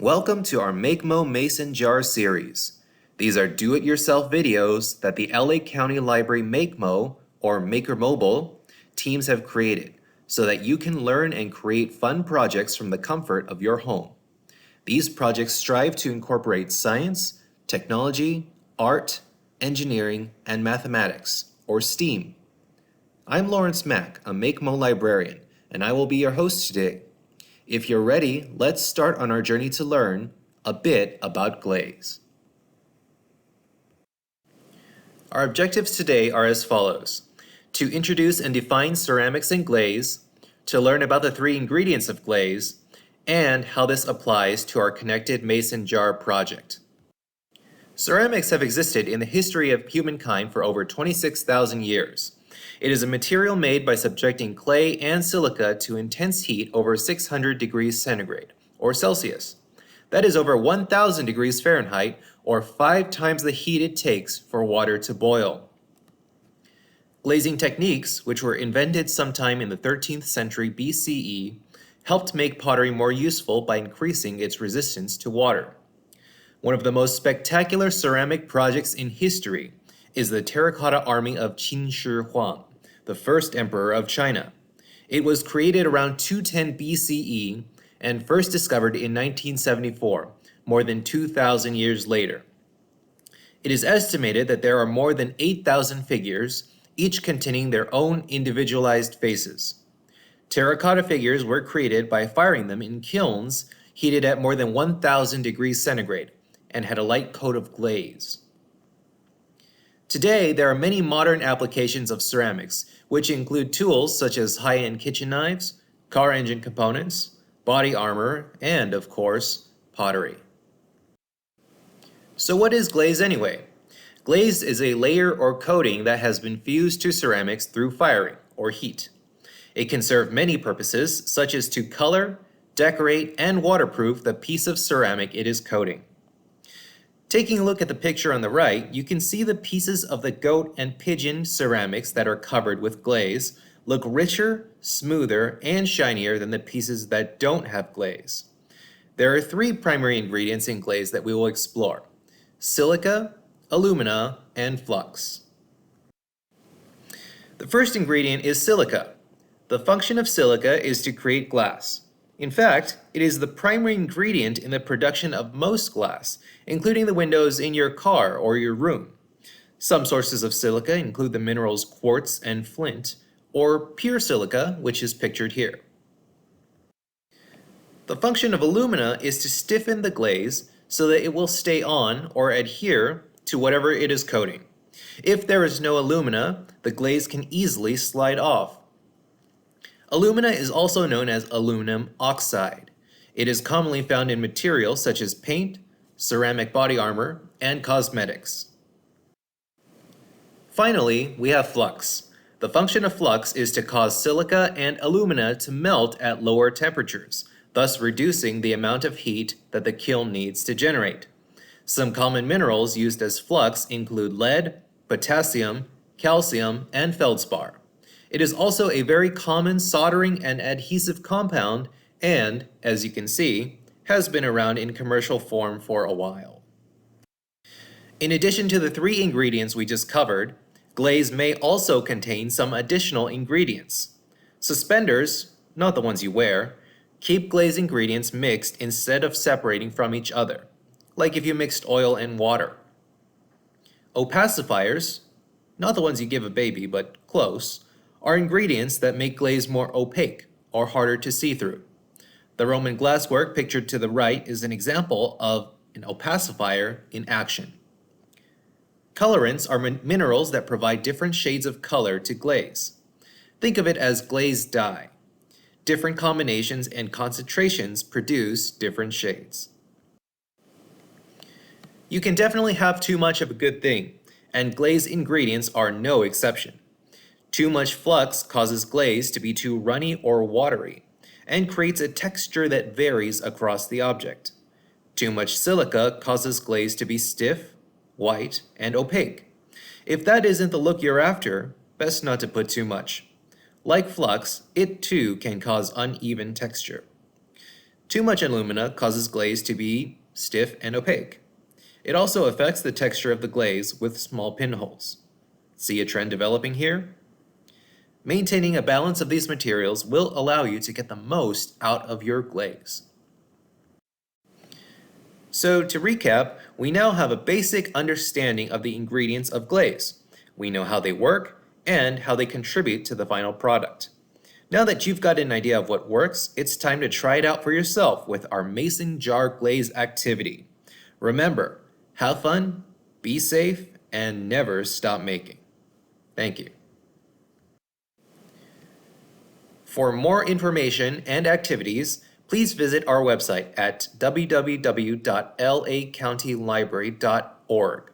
Welcome to our Make Mo Mason Jar series. These are do-it-yourself videos that the LA County Library Make Mo, or Maker Mobile, teams have created so that you can learn and create fun projects from the comfort of your home. These projects strive to incorporate science, technology, art, engineering, and mathematics, or STEAM. I'm Lawrence Mack, a Make Mo librarian, and I will be your host today. If you're ready, let's start on our journey to learn a bit about glaze. Our objectives today are as follows: to introduce and define ceramics and glaze, to learn about the three ingredients of glaze, and how this applies to our connected mason jar project. Ceramics have existed in the history of humankind for over 26,000 years. It is a material made by subjecting clay and silica to intense heat over 600 degrees centigrade, or Celsius. That is over 1,000 degrees Fahrenheit, or 5 times the heat it takes for water to boil. Glazing techniques, which were invented sometime in the 13th century BCE, helped make pottery more useful by increasing its resistance to water. One of the most spectacular ceramic projects in history is the Terracotta Army of Qin Shi Huang, the first emperor of China. It was created around 210 BCE and first discovered in 1974, more than 2,000 years later. It is estimated that there are more than 8,000 figures, each containing their own individualized faces. Terracotta figures were created by firing them in kilns heated at more than 1,000 degrees centigrade and had a light coat of glaze. Today, there are many modern applications of ceramics, which include tools such as high-end kitchen knives, car engine components, body armor, and, of course, pottery. So what is glaze anyway? Glaze is a layer or coating that has been fused to ceramics through firing, or heat. It can serve many purposes, such as to color, decorate, and waterproof the piece of ceramic it is coating. Taking a look at the picture on the right, you can see the pieces of the goat and pigeon ceramics that are covered with glaze look richer, smoother, and shinier than the pieces that don't have glaze. There are three primary ingredients in glaze that we will explore: silica, alumina, and flux. The first ingredient is silica. The function of silica is to create glass. In fact, it is the primary ingredient in the production of most glass, including the windows in your car or your room. Some sources of silica include the minerals quartz and flint, or pure silica, which is pictured here. The function of alumina is to stiffen the glaze so that it will stay on or adhere to whatever it is coating. If there is no alumina, the glaze can easily slide off. Alumina is also known as aluminum oxide. It is commonly found in materials such as paint, ceramic body armor, and cosmetics. Finally, we have flux. The function of flux is to cause silica and alumina to melt at lower temperatures, thus reducing the amount of heat that the kiln needs to generate. Some common minerals used as flux include lead, potassium, calcium, and feldspar. It is also a very common soldering and adhesive compound and, as you can see, has been around in commercial form for a while. In addition to the three ingredients we just covered, glaze may also contain some additional ingredients. Suspenders, not the ones you wear, keep glaze ingredients mixed instead of separating from each other, like if you mixed oil and water. Opacifiers, not the ones you give a baby, but close, are ingredients that make glaze more opaque or harder to see through. The Roman glasswork pictured to the right is an example of an opacifier in action. Colorants are minerals that provide different shades of color to glaze. Think of it as glaze dye. Different combinations and concentrations produce different shades. You can definitely have too much of a good thing, and glaze ingredients are no exception. Too much flux causes glaze to be too runny or watery, and creates a texture that varies across the object. Too much silica causes glaze to be stiff, white, and opaque. If that isn't the look you're after, best not to put too much. Like flux, it too can cause uneven texture. Too much alumina causes glaze to be stiff and opaque. It also affects the texture of the glaze with small pinholes. See a trend developing here? Maintaining a balance of these materials will allow you to get the most out of your glaze. So to recap, we now have a basic understanding of the ingredients of glaze. We know how they work and how they contribute to the final product. Now that you've got an idea of what works, it's time to try it out for yourself with our mason jar glaze activity. Remember, have fun, be safe, and never stop making. Thank you. For more information and activities, please visit our website at www.lacountylibrary.org.